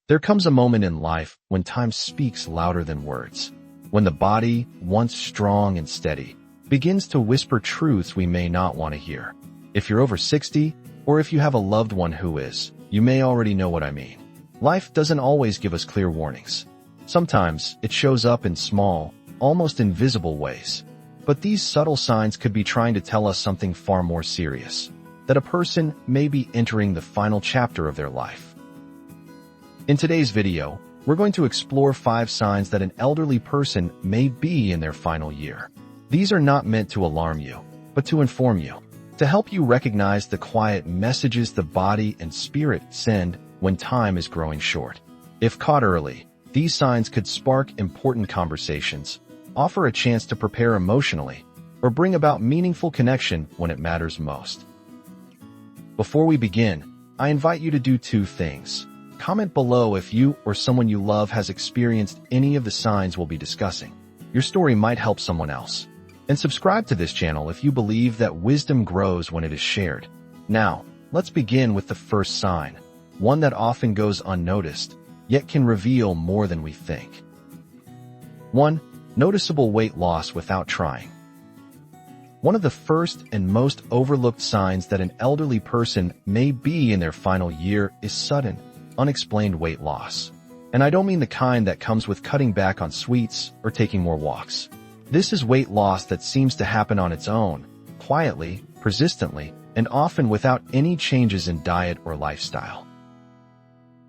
There comes a moment in life when time speaks louder than words, when the body, once strong and steady, begins to whisper truths we may not want to hear. If you're over 60, or if you have a loved one who is, you may already know what I mean. Life doesn't always give us clear warnings. Sometimes it shows up in small, almost invisible ways. But these subtle signs could be trying to tell us something far more serious, that a person may be entering the final chapter of their life. In today's video, we're going to explore 5 signs that an elderly person may be in their final year. These are not meant to alarm you, but to inform you, to help you recognize the quiet messages the body and spirit send when time is growing short. If caught early, these signs could spark important conversations, offer a chance to prepare emotionally, or bring about meaningful connection when it matters most. Before we begin, I invite you to do 2 things. Comment below if you or someone you love has experienced any of the signs we'll be discussing. Your story might help someone else. And subscribe to this channel if you believe that wisdom grows when it is shared. Now, let's begin with the first sign, one that often goes unnoticed, yet can reveal more than we think. 1. Noticeable weight loss without trying. One of the first and most overlooked signs that an elderly person may be in their final year is sudden, unexplained weight loss. And I don't mean the kind that comes with cutting back on sweets or taking more walks. This is weight loss that seems to happen on its own, quietly, persistently, and often without any changes in diet or lifestyle.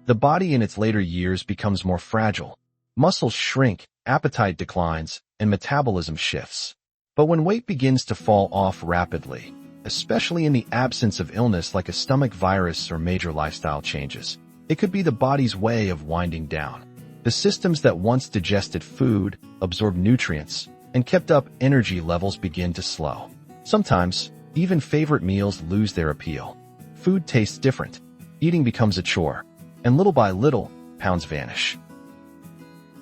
The body in its later years becomes more fragile. Muscles shrink, appetite declines, and metabolism shifts. But when weight begins to fall off rapidly, especially in the absence of illness like a stomach virus or major lifestyle changes, it could be the body's way of winding down. The systems that once digested food, absorbed nutrients, and kept up energy levels begin to slow. Sometimes, even favorite meals lose their appeal. Food tastes different, eating becomes a chore, and little by little, pounds vanish.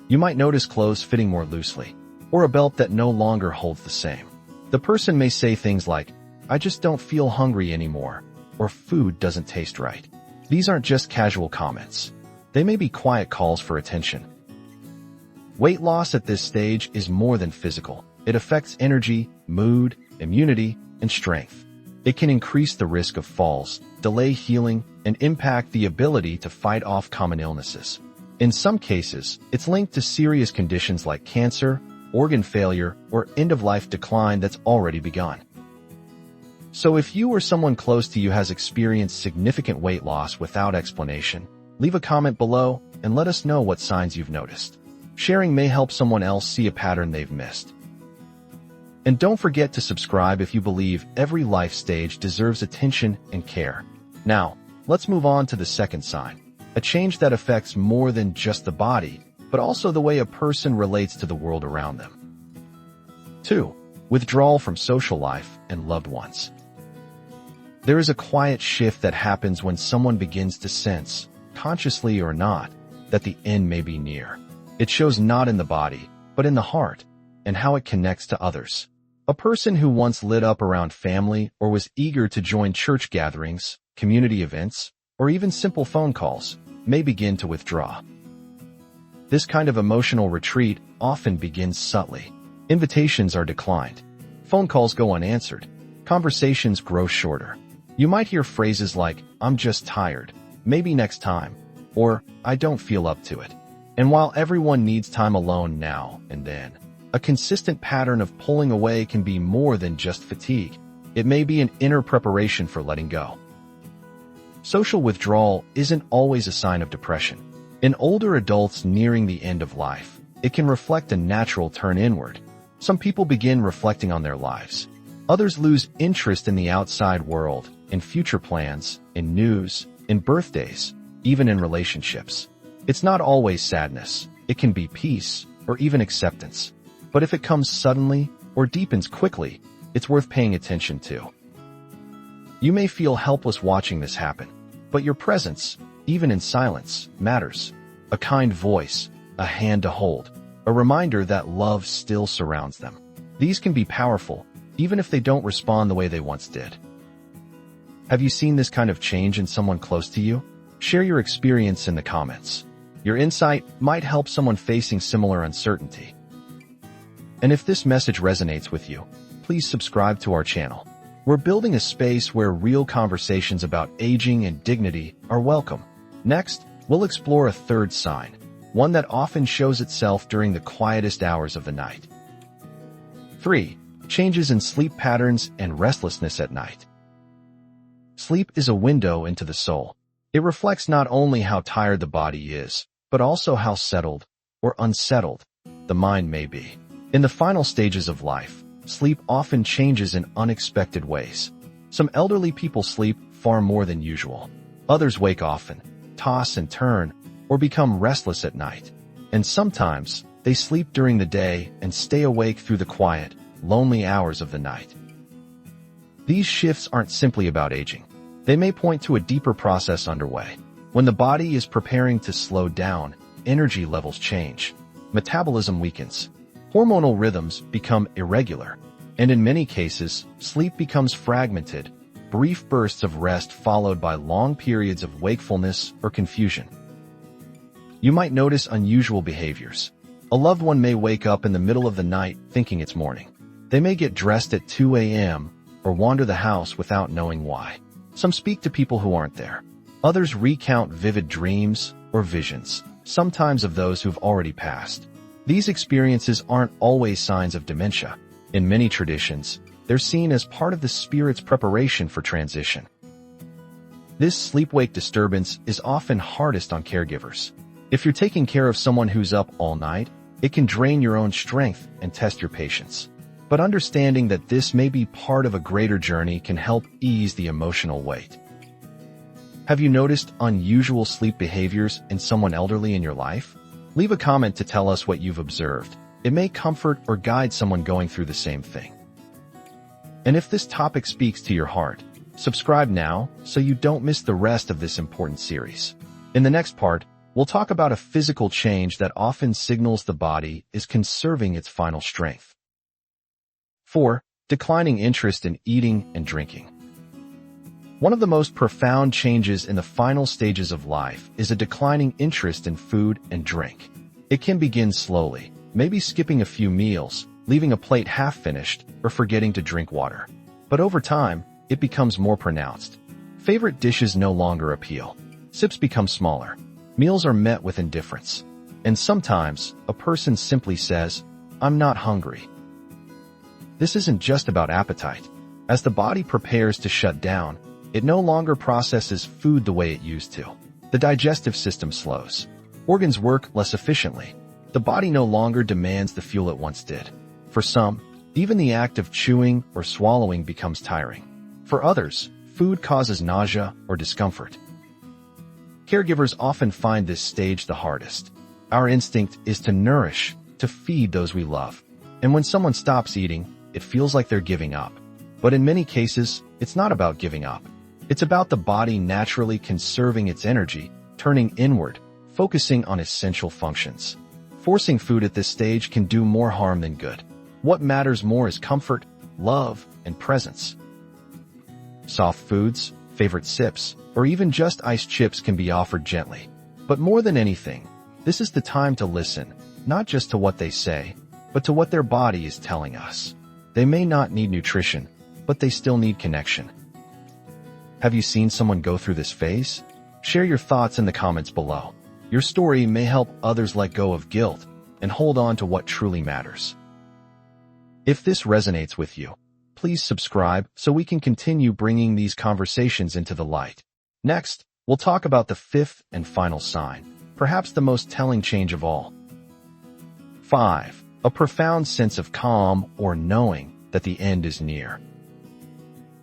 You might notice clothes fitting more loosely, or a belt that no longer holds the same. The person may say things like, "I just don't feel hungry anymore," or "food doesn't taste right." These aren't just casual comments. They may be quiet calls for attention. Weight loss at this stage is more than physical. It affects energy, mood, immunity, and strength. It can increase the risk of falls, delay healing, and impact the ability to fight off common illnesses. In some cases, it's linked to serious conditions like cancer, organ failure, or end-of-life decline that's already begun. So if you or someone close to you has experienced significant weight loss without explanation, leave a comment below and let us know what signs you've noticed. Sharing may help someone else see a pattern they've missed. And don't forget to subscribe if you believe every life stage deserves attention and care. Now, let's move on to the second sign, a change that affects more than just the body, but also the way a person relates to the world around them. 2. Withdrawal from social life and loved ones. There is a quiet shift that happens when someone begins to sense, consciously or not, that the end may be near. It shows not in the body, but in the heart, and how it connects to others. A person who once lit up around family or was eager to join church gatherings, community events, or even simple phone calls, may begin to withdraw. This kind of emotional retreat often begins subtly. Invitations are declined. Phone calls go unanswered. Conversations grow shorter. You might hear phrases like, "I'm just tired," "maybe next time," or "I don't feel up to it." And while everyone needs time alone now and then, a consistent pattern of pulling away can be more than just fatigue. It may be an inner preparation for letting go. Social withdrawal isn't always a sign of depression. In older adults nearing the end of life, it can reflect a natural turn inward. Some people begin reflecting on their lives. Others lose interest in the outside world, in future plans, in news, in birthdays, even in relationships. It's not always sadness. It can be peace, or even acceptance. But if it comes suddenly, or deepens quickly, it's worth paying attention to. You may feel helpless watching this happen, but your presence, even in silence, matters. A kind voice, a hand to hold, a reminder that love still surrounds them. These can be powerful, even if they don't respond the way they once did. Have you seen this kind of change in someone close to you? Share your experience in the comments. Your insight might help someone facing similar uncertainty. And if this message resonates with you, please subscribe to our channel. We're building a space where real conversations about aging and dignity are welcome. Next, we'll explore a third sign, one that often shows itself during the quietest hours of the night. 3. Changes in sleep patterns and restlessness at night. Sleep is a window into the soul. It reflects not only how tired the body is, but also how settled or unsettled the mind may be. In the final stages of life, sleep often changes in unexpected ways. Some elderly people sleep far more than usual. Others wake often, toss and turn, or become restless at night. And sometimes, they sleep during the day and stay awake through the quiet, lonely hours of the night. These shifts aren't simply about aging. They may point to a deeper process underway. When the body is preparing to slow down, energy levels change. Metabolism weakens. Hormonal rhythms become irregular. And in many cases, sleep becomes fragmented, brief bursts of rest followed by long periods of wakefulness or confusion. You might notice unusual behaviors. A loved one may wake up in the middle of the night thinking it's morning. They may get dressed at 2 a.m. or wander the house without knowing why. Some speak to people who aren't there. Others recount vivid dreams or visions, sometimes of those who've already passed. These experiences aren't always signs of dementia. In many traditions, they're seen as part of the spirit's preparation for transition. This sleep-wake disturbance is often hardest on caregivers. If you're taking care of someone who's up all night, it can drain your own strength and test your patience. But understanding that this may be part of a greater journey can help ease the emotional weight. Have you noticed unusual sleep behaviors in someone elderly in your life? Leave a comment to tell us what you've observed. It may comfort or guide someone going through the same thing. And if this topic speaks to your heart, subscribe now so you don't miss the rest of this important series. In the next part, we'll talk about a physical change that often signals the body is conserving its final strength. 4. Declining interest in eating and drinking. One of the most profound changes in the final stages of life is a declining interest in food and drink. It can begin slowly, maybe skipping a few meals, leaving a plate half-finished, or forgetting to drink water. But over time, it becomes more pronounced. Favorite dishes no longer appeal. Sips become smaller. Meals are met with indifference. And sometimes, a person simply says, "I'm not hungry." This isn't just about appetite. As the body prepares to shut down, it no longer processes food the way it used to. The digestive system slows. Organs work less efficiently. The body no longer demands the fuel it once did. For some, even the act of chewing or swallowing becomes tiring. For others, food causes nausea or discomfort. Caregivers often find this stage the hardest. Our instinct is to nourish, to feed those we love. And when someone stops eating, it feels like they're giving up. But in many cases, it's not about giving up. It's about the body naturally conserving its energy, turning inward, focusing on essential functions. Forcing food at this stage can do more harm than good. What matters more is comfort, love, and presence. Soft foods, favorite sips, or even just iced chips can be offered gently. But more than anything, this is the time to listen, not just to what they say, but to what their body is telling us. They may not need nutrition, but they still need connection. Have you seen someone go through this phase? Share your thoughts in the comments below. Your story may help others let go of guilt and hold on to what truly matters. If this resonates with you, please subscribe so we can continue bringing these conversations into the light. Next, we'll talk about the fifth and final sign, perhaps the most telling change of all. 5. A profound sense of calm or knowing that the end is near.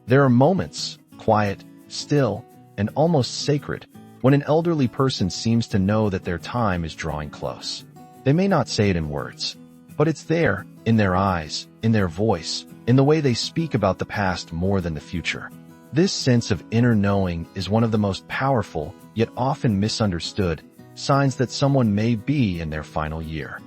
There are moments, quiet, still, and almost sacred, when an elderly person seems to know that their time is drawing close. They may not say it in words, but it's there, in their eyes, in their voice, in the way they speak about the past more than the future. This sense of inner knowing is one of the most powerful, yet often misunderstood, signs that someone may be in their final year.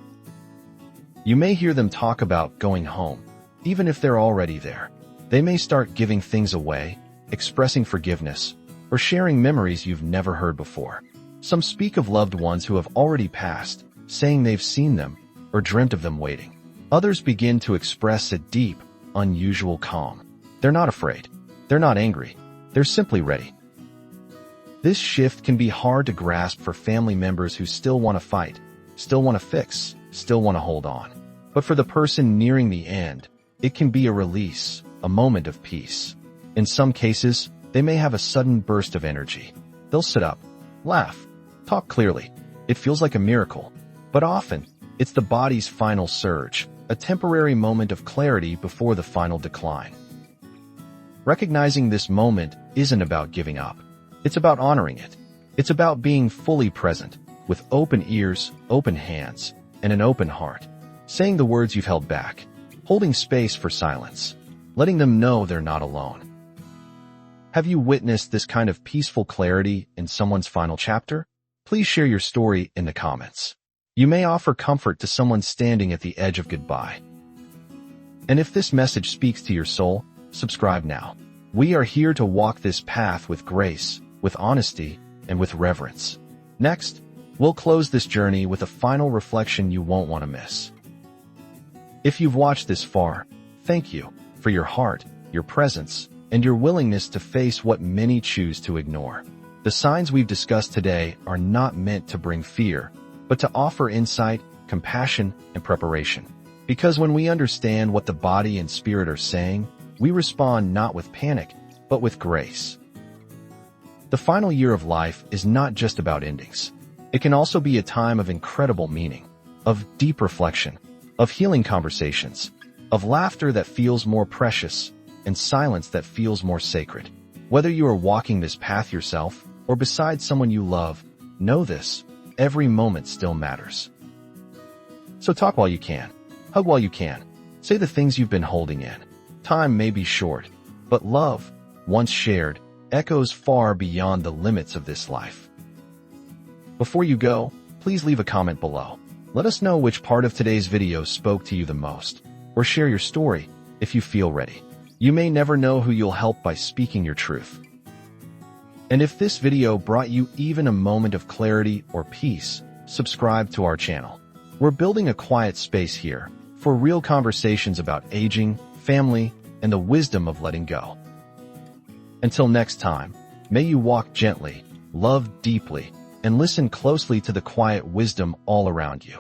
You may hear them talk about going home, even if they're already there. They may start giving things away, expressing forgiveness, or sharing memories you've never heard before. Some speak of loved ones who have already passed, saying they've seen them or dreamt of them waiting. Others begin to express a deep, unusual calm. They're not afraid. They're not angry. They're simply ready. This shift can be hard to grasp for family members who still want to fight, still want to fix, still want to hold on. But for the person nearing the end, it can be a release, a moment of peace. In some cases, they may have a sudden burst of energy. They'll sit up, laugh, talk clearly. It feels like a miracle. But often, it's the body's final surge, a temporary moment of clarity before the final decline. Recognizing this moment isn't about giving up. It's about honoring it. It's about being fully present, with open ears, open hands, and an open heart. Saying the words you've held back, holding space for silence, letting them know they're not alone. Have you witnessed this kind of peaceful clarity in someone's final chapter? Please share your story in the comments. You may offer comfort to someone standing at the edge of goodbye. And if this message speaks to your soul, subscribe now. We are here to walk this path with grace, with honesty, and with reverence. Next, we'll close this journey with a final reflection you won't want to miss. If you've watched this far, thank you for your heart, your presence, and your willingness to face what many choose to ignore. The signs we've discussed today are not meant to bring fear, but to offer insight, compassion, and preparation. Because when we understand what the body and spirit are saying, we respond not with panic, but with grace. The final year of life is not just about endings. It can also be a time of incredible meaning, of deep reflection, of healing conversations, of laughter that feels more precious, and silence that feels more sacred. Whether you are walking this path yourself or beside someone you love, know this: every moment still matters. So talk while you can, hug while you can, say the things you've been holding in. Time may be short, but love, once shared, echoes far beyond the limits of this life. Before you go, please leave a comment below. Let us know which part of today's video spoke to you the most, or share your story if you feel ready. You may never know who you'll help by speaking your truth. And if this video brought you even a moment of clarity or peace, subscribe to our channel. We're building a quiet space here for real conversations about aging, family, and the wisdom of letting go. Until next time, may you walk gently, love deeply, and listen closely to the quiet wisdom all around you.